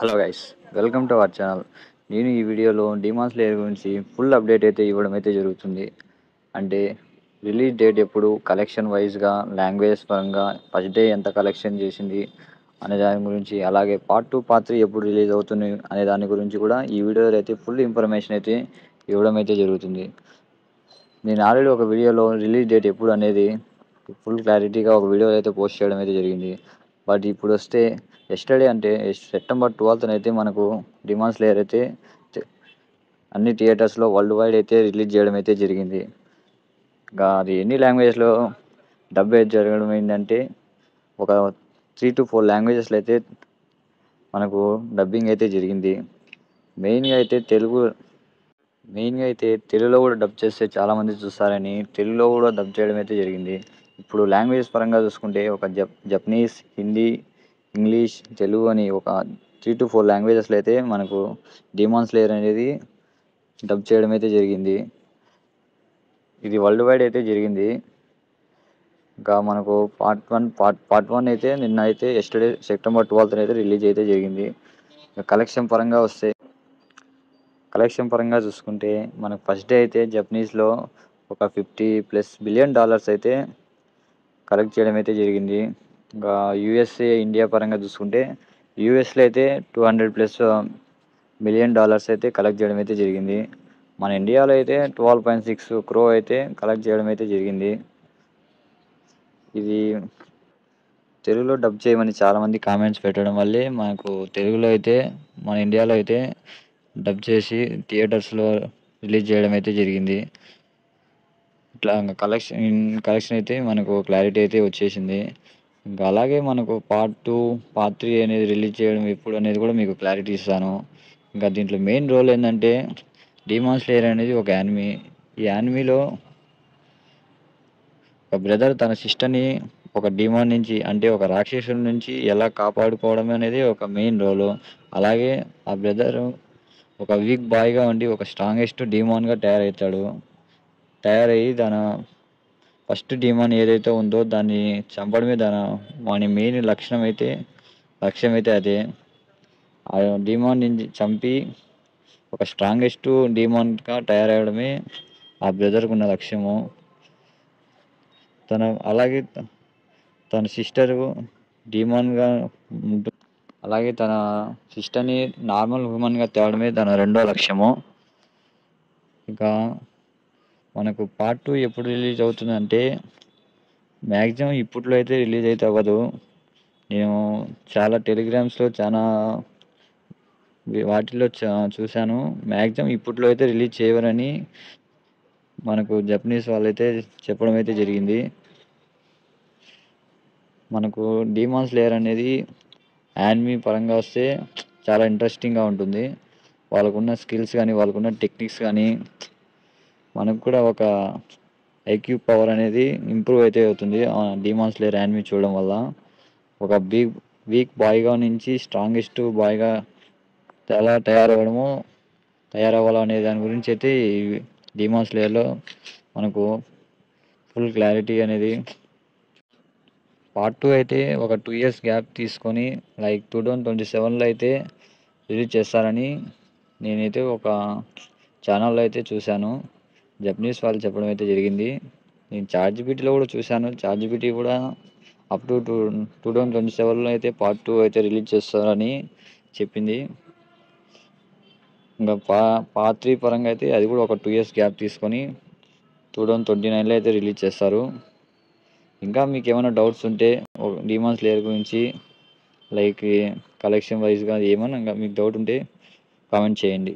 Hello guys, welcome to our channel. నేను ఈ వీడియోలో డిమాన్ స్లేయర్ గురించి ఫుల్ అప్డేట్ అయితే ఇవ్వడం అయితే జరుగుతుంది. అంటే రిలీజ్ డేట్ ఎప్పుడు, కలెక్షన్ వైజ్గా, లాంగ్వేజెస్ పరంగా ఫస్ట్ డే ఎంత కలెక్షన్ చేసింది అనే దాని గురించి, అలాగే పార్ట్ 2 పార్ట్ 3 ఎప్పుడు రిలీజ్ అవుతుంది అనే దాని గురించి కూడా ఈ వీడియోలో అయితే ఫుల్ ఇన్ఫర్మేషన్ అయితే ఇవ్వడం అయితే జరుగుతుంది. నేను ఆల్రెడీ ఒక వీడియోలో రిలీజ్ డేట్ ఎప్పుడు అనేది ఫుల్ క్లారిటీగా ఒక వీడియో అయితే పోస్ట్ చేయడం అయితే జరిగింది. బట్ ఇప్పుడు వస్తే ఎస్టర్డే అంటే సెప్టెంబర్ 12th అయితే మనకు డిమాన్ స్లేయర్ అయితే అన్ని థియేటర్స్లో వరల్డ్ వైడ్ అయితే రిలీజ్ చేయడం అయితే జరిగింది. ఇంకా అది ఎన్ని లాంగ్వేజెస్లో డబ్ అయితే జరగడం ఏంటంటే ఒక 3 to 4 లాంగ్వేజెస్లో అయితే మనకు డబ్బింగ్ అయితే జరిగింది. మెయిన్గా అయితే తెలుగులో కూడా డబ్ చేస్తే చాలామంది చూస్తారని తెలుగులో కూడా డబ్ చేయడం అయితే జరిగింది. ఇప్పుడు లాంగ్వేజెస్ పరంగా చూసుకుంటే ఒక జపనీస్, హిందీ, ఇంగ్లీష్, తెలుగు అని ఒక 3 to 4 లాంగ్వేజెస్లో అయితే మనకు డిమాన్ స్లేయర్ అనేది డబ్ చేయడం అయితే జరిగింది. ఇది వరల్డ్ వైడ్ అయితే జరిగింది. ఇంకా మనకు పార్ట్ వన్ అయితే నిన్న అయితే ఎస్టర్డే సెప్టెంబర్ 12th అయితే రిలీజ్ అయితే జరిగింది. కలెక్షన్ పరంగా చూసుకుంటే మనకు ఫస్ట్ డే అయితే జపనీస్లో ఒక $50+ బిలియన్ అయితే కలెక్ట్ చేయడం అయితే జరిగింది. ఇంకా యూఎస్ఏ, ఇండియా పరంగా చూసుకుంటే యూఎస్లో అయితే $200+ మిలియన్ అయితే కలెక్ట్ చేయడం అయితే జరిగింది. మన ఇండియాలో అయితే 12.6 crore అయితే కలెక్ట్ చేయడం అయితే జరిగింది. ఇది తెలుగులో డబ్ చేయమని చాలామంది కామెంట్స్ పెట్టడం వల్లే మనకు తెలుగులో అయితే మన ఇండియాలో అయితే డబ్ చేసి థియేటర్స్లో రిలీజ్ చేయడం అయితే జరిగింది. ఇట్లా కలెక్షన్ అయితే మనకు క్లారిటీ అయితే వచ్చేసింది. ఇంకా అలాగే మనకు పార్ట్ 2 పార్ట్ 3 అనేది రిలీజ్ చేయడం ఎప్పుడు అనేది కూడా మీకు క్లారిటీ ఇస్తాను. ఇంకా దీంట్లో మెయిన్ రోల్ ఏంటంటే డిమాన్ స్లేయర్ అనేది ఒక యానిమీ. ఈ యానిమీలో ఒక బ్రదర్ తన సిస్టర్ని ఒక డిమాన్ నుంచి, అంటే ఒక రాక్షసుడి నుంచి ఎలా కాపాడుకోవడం అనేది ఒక మెయిన్ రోలు. అలాగే ఆ బ్రదర్ ఒక వీక్ బాయ్గా ఉండి ఒక స్ట్రాంగెస్ట్ డిమాన్గా తయారయ్యి తన ఫస్ట్ డిమాన్ ఏదైతే ఉందో దాన్ని చంపడమే వాని మెయిన్ లక్ష్యం అయితే అదే. ఆ డిమాన్ నుంచి చంపి ఒక స్ట్రాంగెస్ట్ డిమాన్గా తయారవడమే ఆ బ్రదర్కు ఉన్న లక్ష్యము. అలాగే తన సిస్టర్ డిమాన్గా ఉంటుంది. అలాగే తన సిస్టర్ని నార్మల్ హ్యూమన్గా తేవడమే తన రెండో లక్ష్యము. ఇంకా మనకు పార్ట్ 2 ఎప్పుడు రిలీజ్ అవుతుందంటే మ్యాక్సిమం ఇప్పట్లో అయితే రిలీజ్ అయితే అవ్వదు. నేను చాలా టెలిగ్రామ్స్లో వాటిల్లో చూశాను. మ్యాక్సిమం ఇప్పట్లో అయితే రిలీజ్ చేయవరని మనకు జపనీస్ వాళ్ళైతే చెప్పడం అయితే జరిగింది. మనకు డిమాన్ స్లేయర్ అనేది యానిమీ పరంగా వస్తే చాలా ఇంట్రెస్టింగ్గా ఉంటుంది. వాళ్ళకున్న స్కిల్స్ కానీ, వాళ్ళకున్న టెక్నిక్స్ కానీ, మనకు కూడా ఒక ఐక్యూ పవర్ అనేది ఇంప్రూవ్ అయితే అవుతుంది డిమాన్ స్లేయర్ యానిమీ చూడడం వల్ల. ఒక వీక్ బాయ్గా నుంచి స్ట్రాంగెస్ట్ బాయ్గా ఎలా తయారవ్వాలనే దాని గురించి అయితే ఈ డిమాన్ స్లేయర్లో మనకు ఫుల్ క్లారిటీ అనేది. పార్ట్ 2 అయితే ఒక 2 years గ్యాప్ తీసుకొని 2027లో అయితే రిలీజ్ చేస్తారని నేనైతే ఒక ఛానల్లో అయితే చూశాను. జపనీస్ వాళ్ళు చెప్పడం అయితే జరిగింది. నేను చాట్‌జిపిటిలో కూడా చూశాను. చాట్‌జిపిటి కూడా అప్ టు 2027లో అయితే పార్ట్ 2 అయితే రిలీజ్ చేస్తారని చెప్పింది. ఇంకా పార్ట్ 3 పరంగా అయితే అది కూడా ఒక 2 years గ్యాప్ తీసుకొని 2029లో అయితే రిలీజ్ చేస్తారు. ఇంకా మీకు ఏమైనా డౌట్స్ ఉంటే డిమాన్ స్లేయర్ గురించి కలెక్షన్ వైజ్గా ఏమన్నా మీకు డౌట్ ఉంటే కామెంట్ చేయండి.